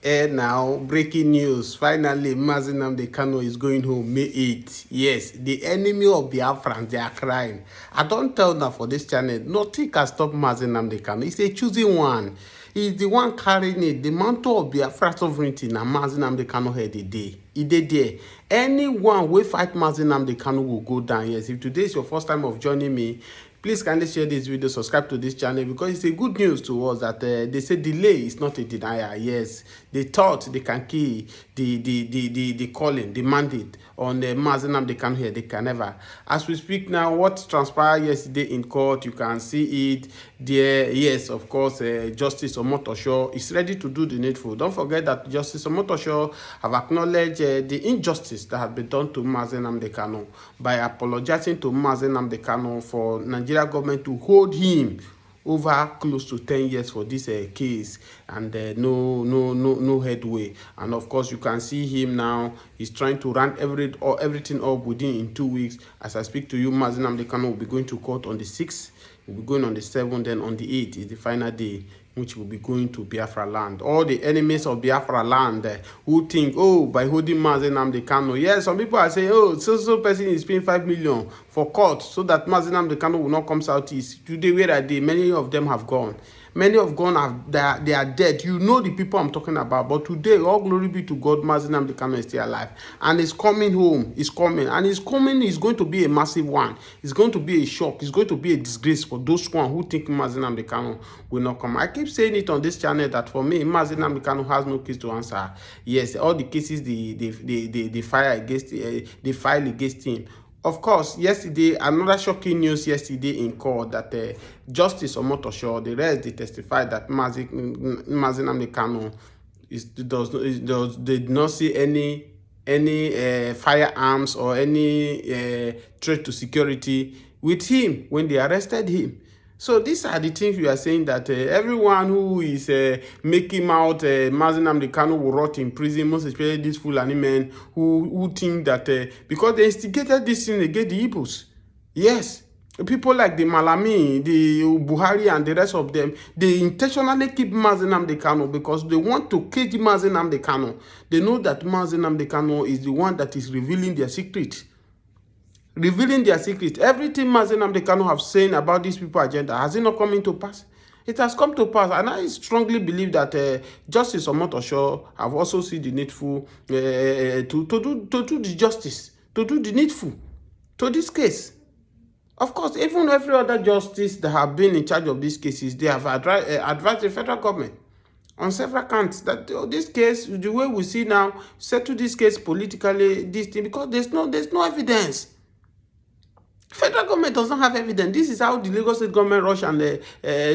Now, breaking news. Finally, Nnamdi Kanu is going home May 8th. Yes, the enemy of Biafra, they are crying. I don't tell now for this channel, nothing can stop Nnamdi Kanu. He's a choosing one. He's the one carrying it. The mantle of Biafra sovereignty na Nnamdi Kanu head the day. He did there. Anyone will fight Nnamdi Kanu will go down. Yes, if today is your first time of joining me, please kindly share this video, subscribe to this channel, because it's a good news to us that they say delay is not a denial. Yes, they thought they can kill the calling, the mandate on the Nnamdi Kanu here. They can never. As we speak now, what transpired yesterday in court, you can see it there. Yes, of course, Justice Omotosho is ready to do the needful. Don't forget that Justice Omotosho have acknowledged the injustice that has been done to Nnamdi Kanu by apologizing to Nnamdi Kanu for Nigeria government to hold him over close to 10 years for this case, and no headway. And of course, you can see him now. He's trying to run everything up within in 2 weeks. As I speak to you, Nnamdi Kanu will be going to court on the 6th. We'll be going on the 7th, then on the 8th is the final day, which will be going to Biafra land. All the enemies of Biafra land who think, oh, by holding Nnamdi Kanu. Yes, some people are saying, oh, so person is paying 5 million for court so that Nnamdi Kanu will not come southeast. Today, where are they? Many of them have gone. Many have gone, they are dead. You know the people I'm talking about. But today, all glory be to God, Nnamdi Kanu is still alive. And he's coming home. He's coming. And he's coming is going to be a massive one. It's going to be a shock. It's going to be a disgrace for those one who think Nnamdi Kanu will not come. I keep saying it on this channel that for me, Nnamdi Kanu has no case to answer. Yes, all the cases they file against, they file against him. Of course, yesterday, another shocking news yesterday in court that Justice Omotosho, the rest, they testified that Nnamdi Kanu did not see any firearms or any threat to security with him when they arrested him. So these are the things we are saying, that everyone who is making out Nnamdi Kanu will rot in prison, most especially these Fulani men who think that because they instigated this thing against the Igbos. Yes, people like the Malami, the Buhari and the rest of them, they intentionally keep Nnamdi Kanu because they want to cage Nnamdi Kanu. They know that Nnamdi Kanu is the one that is revealing their secret. Revealing their secret. Everything Nnamdi Kanu have saying about these people agenda, has it not come into pass? It has come to pass, and I strongly believe that Justice Omotosho have also seen the needful to do the justice, to do the needful to this case. Of course, even every other justice that have been in charge of these cases, they have advised the federal government on several counts that this case, the way we see now, settle this case politically, this thing, because there's no evidence. Federal government does not have evidence. This is how the Lagos State government rushed and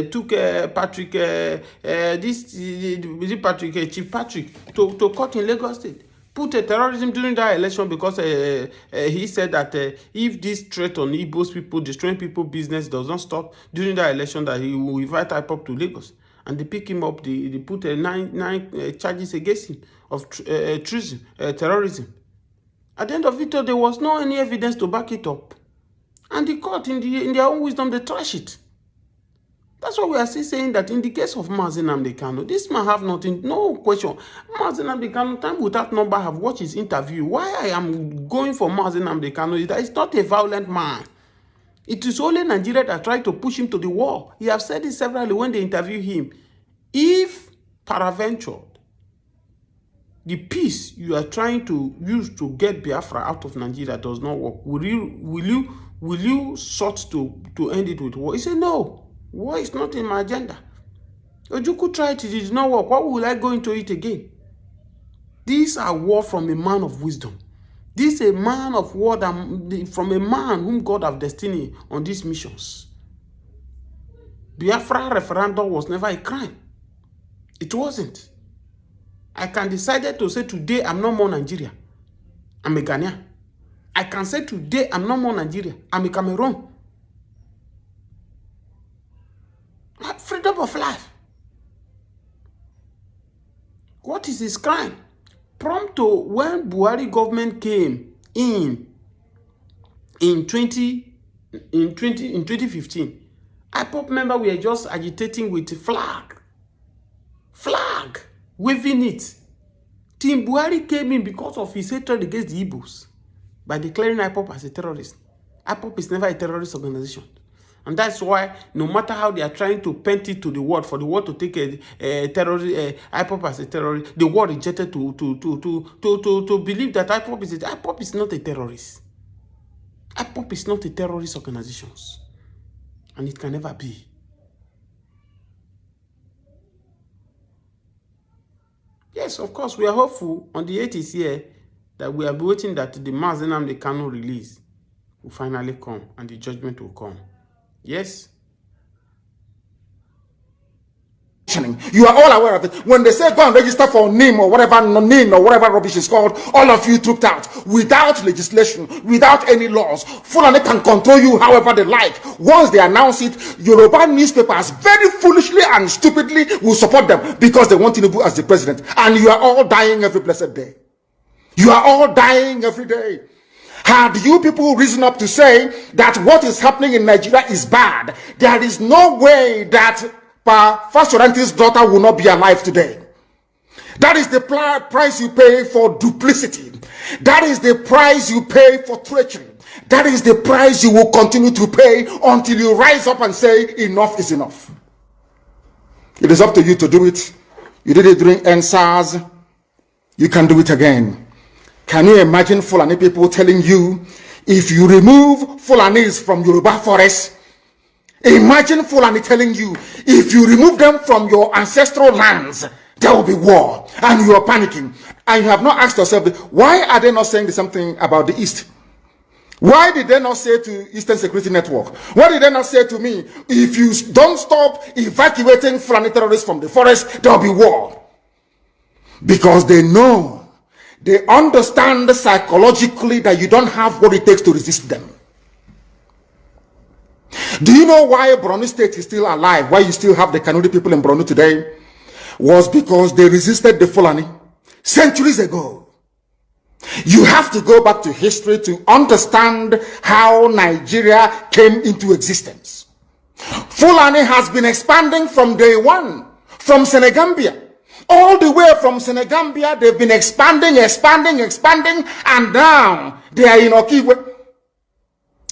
took Patrick, Chief Patrick, to court in Lagos State. Put a terrorism during that election because he said that if this threat on Igbo's people, destroying people's business does not stop during that election, that he will invite IPOP to Lagos. And they pick him up, they put nine charges against him of treason, terrorism. At the end of it, there was no any evidence to back it up. And the court, in their own wisdom, they trash it. That's why we are still saying that in the case of Nnamdi Kanu, this man have nothing, no question. Nnamdi Kanu, time without number, have watched his interview. Why I am going for Nnamdi Kanu is that he's not a violent man. It is only Nigeria that tried to push him to the wall. He have said it severally when they interview him. If peradventure, the peace you are trying to use to get Biafra out of Nigeria does not work, will you sort to end it with war? He said, no, war is not in my agenda. Ojukwu tried it, it did not work. Why will I go into it again? These are words from a man of wisdom. This is a man of word from a man whom God have destiny on these missions. Biafra referendum was never a crime. It wasn't. I can decide to say today I'm no more Nigeria. I'm a Ghanaian. I can say today I'm no more Nigeria. I'm a Cameroon. Freedom of life. What is his crime? Prompt to when Buhari government came in 2015, IPOP member were just agitating with flag. waving it. Team Buhari came in because of his hatred against the Igbos by declaring IPOB as a terrorist. IPOB is never a terrorist organization. And that's why, no matter how they are trying to paint it to the world, for the world to take a terrorist, IPOB as a terrorist, the world rejected to believe that IPOB is not a terrorist. IPOB is not a terrorist organization. And it can never be. Yes, of course, we are hopeful on the 8th here that we are waiting that the Nnamdi Kanu release will finally come and the judgment will come. Yes. You are all aware of it. When they say go and register for NIM or whatever, NIM or whatever rubbish is called, all of you trooped out without legislation, without any laws. Fulani can control you however they like. Once they announce it, Yoruba newspapers very foolishly and stupidly will support them because they want Tinubu as the president. And you are all dying every blessed day. You are all dying every day. Had you people risen up to say that what is happening in Nigeria is bad, there is no way that First Oranti's daughter will not be alive today. That is the price you pay for duplicity. That is the price you pay for treachery. That is the price you will continue to pay until you rise up and say enough is enough. It is up to you to do it. You did it during NSAS. You can do it again. Can you imagine Fulani people telling you, if you remove Fulanis from Yoruba forest, imagine Fulani telling you, if you remove them from your ancestral lands, there will be war, and you are panicking. And you have not asked yourself, why are they not saying something about the East? Why did they not say to Eastern Security Network? Why did they not say to me, if you don't stop evacuating Fulani terrorists from the forest, there will be war? Because they know, they understand psychologically that you don't have what it takes to resist them. Do you know why Borno State is still alive? Why you still have the Kanuri people in Borno today? Was because they resisted the Fulani centuries ago. You have to go back to history to understand how Nigeria came into existence. Fulani has been expanding from day one, from Senegambia. All the way from Senegambia, they've been expanding, and now they are in Okigwe.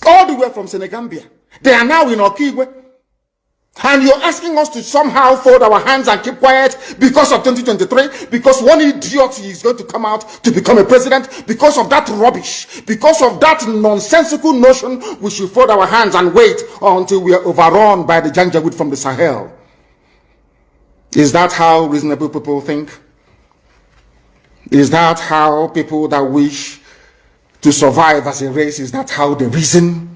All the way from Senegambia. They are now in Okigwe. And you're asking us to somehow fold our hands and keep quiet because of 2023, because one idiot is going to come out to become a president. Because of that rubbish, because of that nonsensical notion, we should fold our hands and wait until we are overrun by the Janjaweed from the Sahel. Is that how reasonable people think? Is that how people that wish to survive as a race, is that how they reason?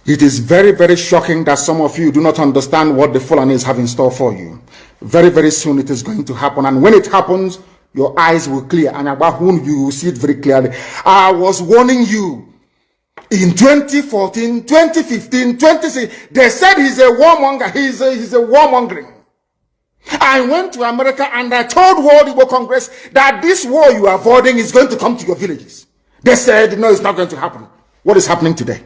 It is very, very shocking that some of you do not understand what the Fulanis have in store for you. Very, very soon it is going to happen. And when it happens, your eyes will clear. And about whom you will see it very clearly. I was warning you. In 2014, 2015, 2016, they said he's a warmonger. He's a warmongering. I went to America and I told World Igbo Congress that this war you are avoiding is going to come to your villages. They said, no, it's not going to happen. What is happening today?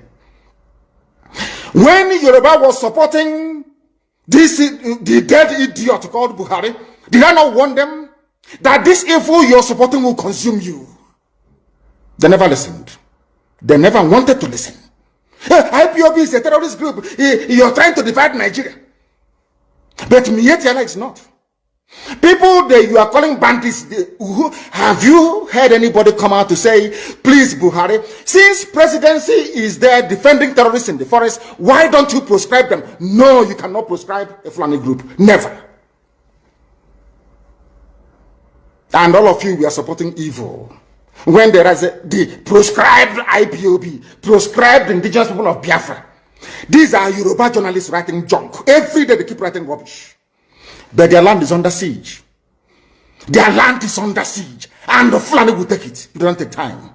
When Yoruba was supporting the dead idiot called Buhari, did I not warn them that this evil you're supporting will consume you? They never listened. They never wanted to listen. IPOB is a terrorist group. You're trying to divide Nigeria. But Mietiala is not. People that you are calling bandits, have you heard anybody come out to say, please Buhari, since presidency is there defending terrorists in the forest, why don't you proscribe them? No, you cannot proscribe a Fulani group. Never. And all of you, we are supporting evil. When there is the proscribed IPOB, proscribed indigenous people of Biafra. These are Yoruba journalists writing junk. Every day they keep writing rubbish. But their land is under siege. Their land is under siege. And the Fulani will take it. It doesn't take time.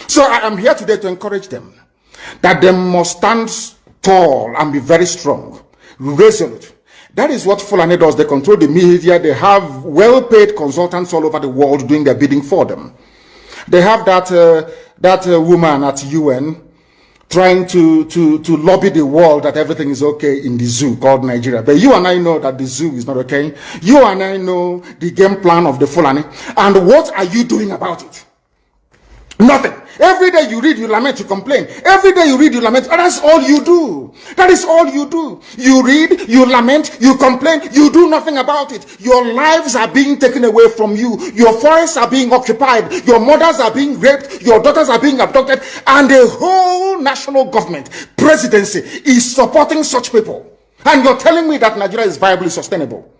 So I am here today to encourage them that they must stand tall and be very strong, resolute. That is what Fulani does. They control the media. They have well-paid consultants all over the world doing their bidding for them. They have that woman at UN trying to lobby the world that everything is okay in the zoo called Nigeria. But you and I know that the zoo is not okay. You and I know the game plan of the Fulani. And what are you doing about it? Nothing. Every day you read, you lament, you complain. Every day you read, you lament. And that's all you do. That is all you do. You read, you lament, you complain. You do nothing about it. Your lives are being taken away from you. Your forests are being occupied. Your mothers are being raped. Your daughters are being abducted. And the whole national government, presidency, is supporting such people. And you're telling me that Nigeria is viably sustainable.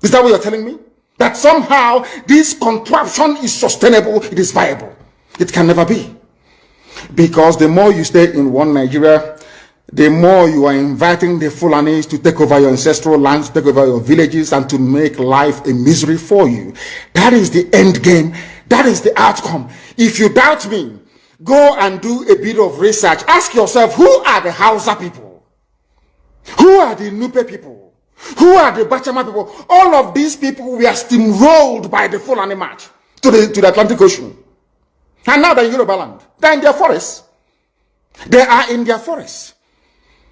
Is that what you're telling me? That somehow this contraption is sustainable, it is viable. It can never be. Because the more you stay in one Nigeria, the more you are inviting the Fulanis to take over your ancestral lands, take over your villages, and to make life a misery for you. That is the end game. That is the outcome. If you doubt me, go and do a bit of research. Ask yourself, who are the Hausa people? Who are the Nupe people? Who are the Bachama people? All of these people were steamrolled by the Fulani march to the Atlantic Ocean. And now they're in Yoruba land. They're in their forests. They are in their forests.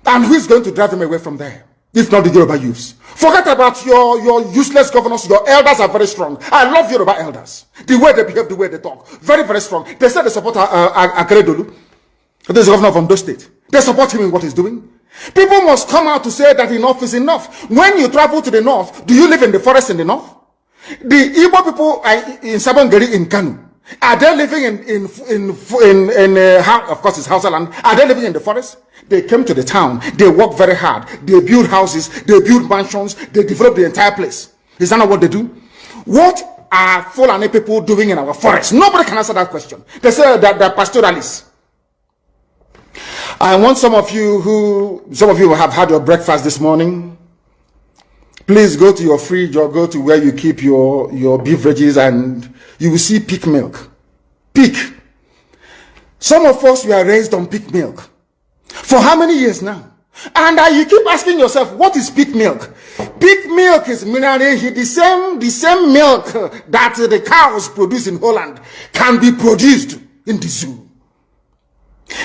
And who is going to drive them away from there? If not the Yoruba youths. Forget about your useless governors. Your elders are very strong. I love Yoruba elders. The way they behave, the way they talk. Very, very strong. They said they support Akeredolu. This is the governor of Ondo State. They support him in what he's doing. People must come out to say that enough is enough. When you travel to the north, do you live in the forest in the north? The Igbo people in Sabongeri in Kanu. Are they living of course it's Hausa land? Are they living in the forest? They came to the town. They work very hard. They build houses. They build mansions. They develop the entire place. Is that not what they do? What are Fulani people doing in our forest? Nobody can answer that question. They say that they're pastoralists. I want some of you who have had your breakfast this morning. Please go to your fridge or go to where you keep your beverages and you will see pig milk. Pig. Some of us were raised on pig milk. For how many years now? And you keep asking yourself, what is pig milk? Pig milk is mineral. The same milk that the cows produce in Holland can be produced in the zoo.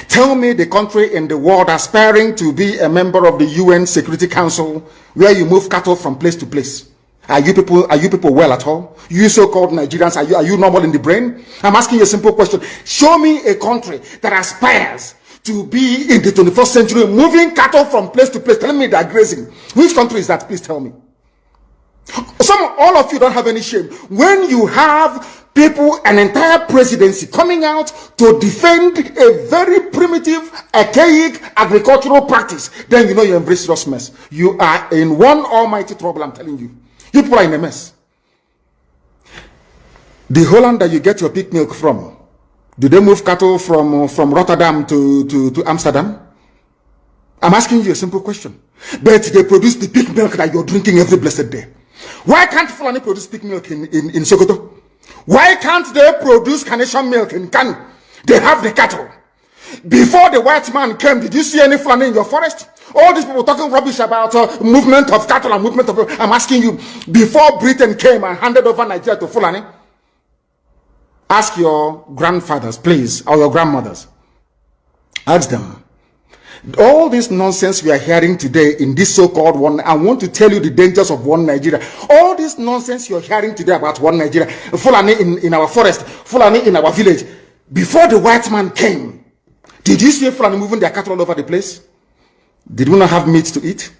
Tell me the country in the world aspiring to be a member of the UN Security Council where you move cattle from place to place. Are you people well at all? You so-called Nigerians, are you normal in the brain? I'm asking you a simple question. Show me a country that aspires to be in the 21st century moving cattle from place to place. Tell me they're grazing. Which country is that? Please tell me. All of you don't have any shame. When you have people, an entire presidency coming out to defend a very primitive, archaic agricultural practice, then you know you embrace serious mess. You are in one almighty trouble, I'm telling you. You people are in a mess. The Holland that you get your pig milk from, do they move cattle from Rotterdam to Amsterdam? I'm asking you a simple question. But they produce the pig milk that you're drinking every blessed day. Why can't Fulani produce pig milk in Sokoto? Why can't they produce carnation milk in Kanu? They have the cattle. Before the white man came, did you see any Fulani in your forest? All these people talking rubbish about movement of cattle and movement of... I'm asking you, before Britain came and handed over Nigeria to Fulani, ask your grandfathers, please, or your grandmothers. Ask them. All this nonsense we are hearing today in this so-called one, I want to tell you the dangers of one Nigeria. All this nonsense you're hearing today about one Nigeria, Fulani in our forest, Fulani in our village. Before the white man came, did you see Fulani moving their cattle all over the place? Did we not have meat to eat?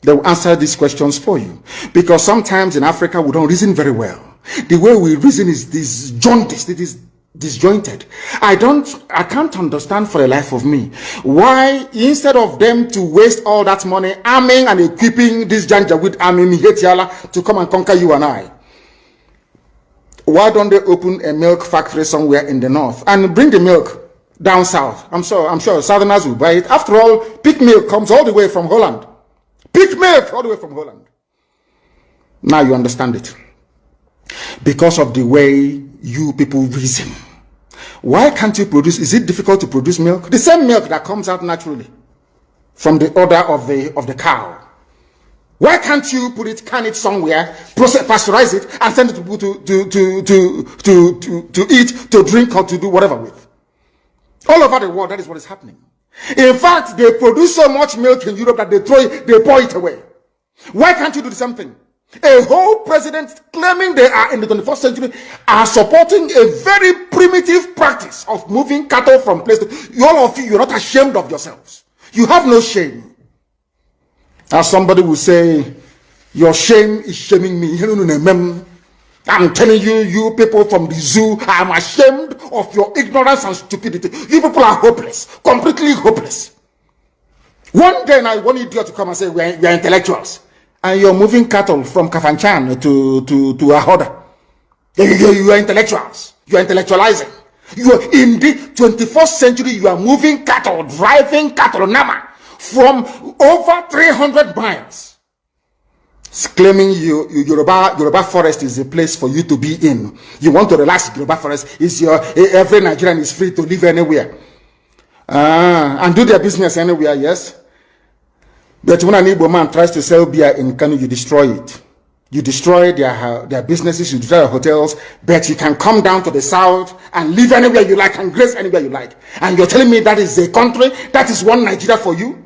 They will answer these questions for you. Because sometimes in Africa, we don't reason very well. The way we reason is disjointed. It is disjointed. I can't understand for the life of me why instead of them to waste all that money arming and equipping this Janjaweed army in Hetiala to come and conquer you and I, why don't they open a milk factory somewhere in the north and bring the milk down south? I'm sure southerners will buy it. After all, pig milk comes all the way from Holland. Pig milk all the way from Holland. Now you understand it. Because of the way you people reason. Why can't you produce? Is it difficult to produce milk? The same milk that comes out naturally from the udder of the cow. Why can't you can it somewhere, pasteurize it, and send it to people to eat, to drink, or to do whatever with? All over the world, that is what is happening. In fact, they produce so much milk in Europe that they pour it away. Why can't you do the same thing? A whole president claiming they are in the 21st century are supporting a very primitive practice of moving cattle from place to... All of you, you're not ashamed of yourselves. You have no shame. As somebody will say, your shame is shaming me. I'm telling you, you people from the zoo, I'm ashamed of your ignorance and stupidity. You people are hopeless, completely hopeless. One day I want idiot to come and say, we are intellectuals. And you're moving cattle from Kafanchan to Ahoda. You are intellectuals. You are intellectualizing. You are in the 21st century, you are moving cattle, driving cattle, Nama, from over 300 miles. It's claiming Yoruba forest is a place for you to be in. You want to relax, Yoruba forest is every Nigerian is free to live anywhere. And do their business anywhere, yes. But when an Igbo man tries to sell beer in Kanu, you destroy it. You destroy their businesses, you destroy their hotels, but you can come down to the south and live anywhere you like and graze anywhere you like. And you're telling me that is a country, that is one Nigeria for you?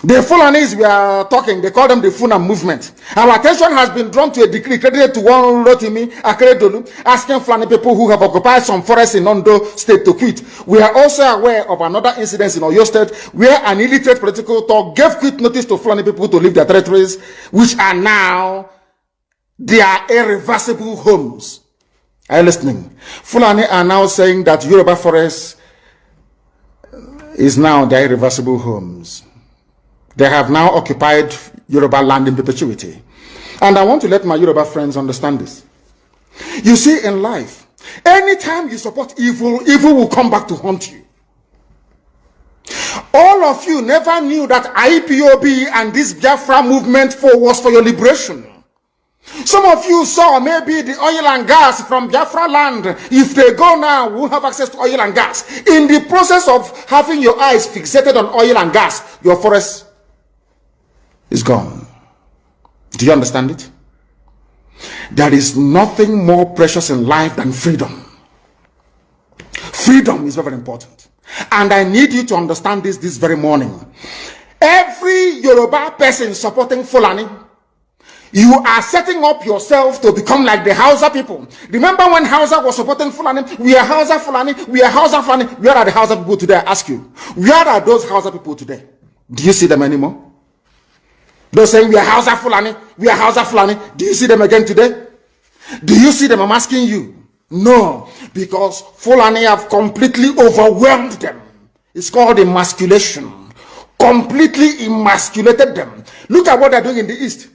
The Fulanis we are talking, they call them the Funa movement. Our attention has been drawn to a decree credited to one Rotimi Akeredolu, asking Fulani people who have occupied some forests in Ondo state to quit. We are also aware of another incident in Oyo state where an illiterate political talk gave quit notice to Fulani people to leave their territories, which are now their irreversible homes. Are you listening? Fulani are now saying that Yoruba forest is now their irreversible homes. They have now occupied Yoruba land in perpetuity. And I want to let my Yoruba friends understand this. You see, in life, anytime you support evil, evil will come back to haunt you. All of you never knew that IPOB and this Biafra movement was for your liberation. Some of you saw maybe the oil and gas from Biafra land. If they go now, we'll have access to oil and gas. In the process of having your eyes fixated on oil and gas, your forest is gone. Do you understand it? There is nothing more precious in life than freedom. Freedom is very important. And I need you to understand this very morning. Every Yoruba person supporting Fulani, you are setting up yourself to become like the Hausa people. Remember when Hausa was supporting Fulani? We are Hausa Fulani, we are Hausa Fulani. Where are the Hausa people today? I ask you. Where are those Hausa people today? Do you see them anymore? They're saying we are Hausa Fulani, we are Hausa Fulani. Do you see them again today? Do you see them? I'm asking you. No, because Fulani have completely overwhelmed them. It's called emasculation. Completely emasculated them. Look at what they're doing in the East.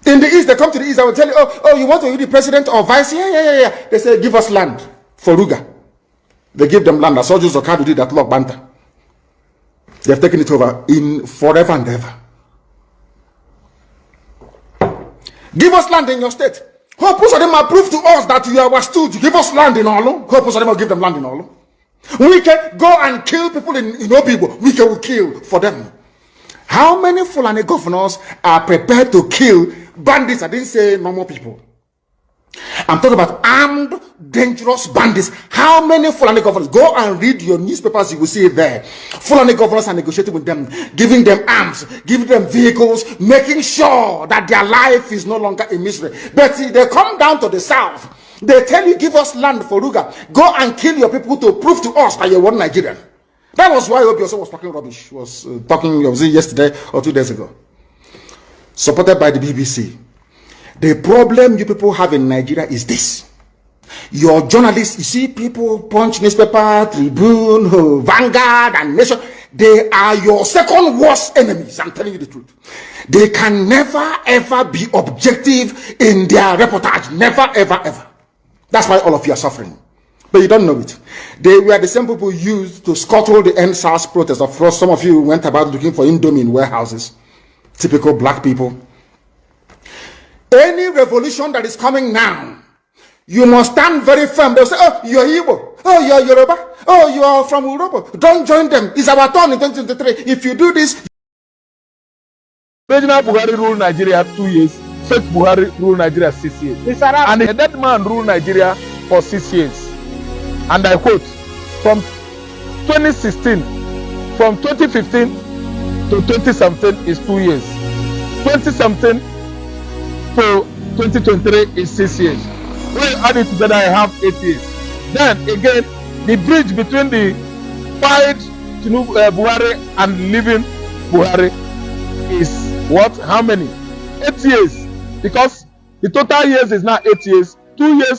In the East, they come to the East, I will tell you, oh, you want to be the president or vice? Yeah. They say, give us land for Ruga. They give them land. As soldiers of Kanu did that Lok Banta. They have taken it over in forever and ever. Give us land in your state. Hope of them are prove to us that you are stood. Give us land in Olo. Hope of them will give them land in Olo. We can go and kill people in Obibo. We can kill for them. How many Fulani governors are prepared to kill bandits? I didn't say normal people. I'm talking about armed, dangerous bandits. How many Fulani governors? Go and read your newspapers, you will see it there. Fulani governors are negotiating with them, giving them arms, giving them vehicles, making sure that their life is no longer a misery. But they come down to the south. They tell you, give us land for Ruga. Go and kill your people to prove to us that you're one Nigerian. That was why Obioso was talking rubbish. Was talking, was it yesterday or 2 days ago? Supported by the BBC. The problem you people have in Nigeria is this. Your journalists, you see people, Punch newspaper, Tribune, Vanguard, and Nation, they are your second worst enemies. I'm telling you the truth. They can never ever be objective in their reportage. Never ever. That's why all of you are suffering. But you don't know it. They were the same people used to scuttle the NSAS protest. Of course, some of you went about looking for Indomie in warehouses. Typical black people. Any revolution that is coming now, you must stand very firm. They'll say, oh, you're Igbo. Oh, you're Yoruba. Oh, you are from Europe. Don't join them. It's our turn in 2023. If you do this... President Buhari ruled Nigeria 2 years. Sheikh Buhari ruled Nigeria 6 years. And a dead man ruled Nigeria for 6 years. and I quote, from 2016, from 2015 to 2017 is 2 years. 2017 to 2023 is 6 years. When you add it together, I have 8 years. Then again, the bridge between the fight Buhari and leaving Buhari is what? How many? 8 years. Because the total years is now 8 years. 2 years